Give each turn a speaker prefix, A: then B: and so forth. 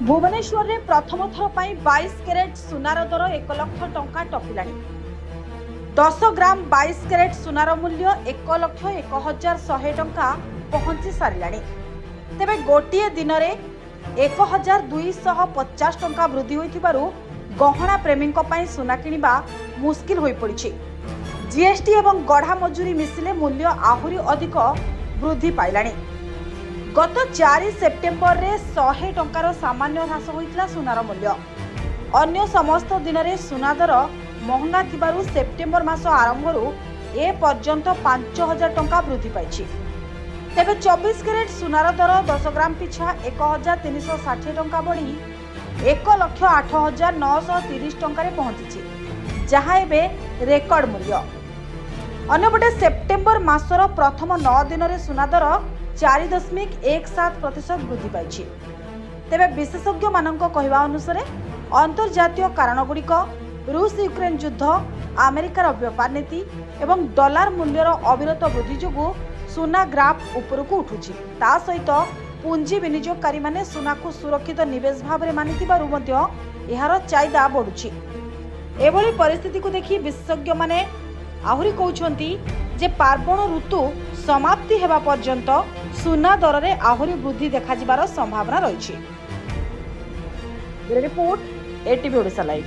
A: भुवनेश्वर में प्रथम थर पर 22 कैरेट सुनार दर 1 लाख टंका टपिलानी। 10 ग्राम 22 कैरेट सुनार मूल्य 1,01,100 टंका पहुंची सारिलानी। तेबे गोटे दिन में 1,250 टंका वृद्धि होइथिबारु गहना प्रेमी सुना किनिबा मुस्किल होई पड़िछि। जीएसटी एवं गढ़ा मजूरी मिसिले मूल्य आहुरी अधिक वृद्धि पाइलानी। गत 4 सेप्टेम्बर रे 100 टंकार सामान्य ह्रास होइतला सुनार मूल्य। अन्य समस्त दिन में सुना दर महंगा थिबारु सेप्टेम्बर मास आरंभरू ए पर्यंत 5,000 टंका वृद्धि पाइछि। तेबे 24 कैरेट सुनार दर 10 ग्राम पिछा 1,360 टंका बढ़ी 1,08,930 टंका पहुंची, जहां एबे रेकर्ड मूल्य। अन्यपटे सेप्टेम्बर मासर प्रथम 9 दिन में सुना दर 4.17% वृद्धि पाइछि। तेबे विशेषज्ञ मानक कहवा अनुसार अंतर्जातीय कारणगुड़िक रूस यूक्रेन युद्ध, अमेरिकार व्यापार नीति एवं डॉलर मूल्यर अविरत वृद्धि जोगु सुना ग्राफ उपरकू उठुछि। ता सहित पुंजी विनियोगकारी माने सुना को सुरक्षित निवेश भाव में मानिथिबारु मध्य एहार चाहिदा बढ़ुछि। एभली परिस्थिति को देखि विशेषज्ञ माने आहुरी कहउछंती जे पार्वण ऋतु समाप्ति हेबा पर्यंत सुना दर रे आहुरी वृद्धि देखा जिबार संभावना रहिछि। Report ATV Odisha live.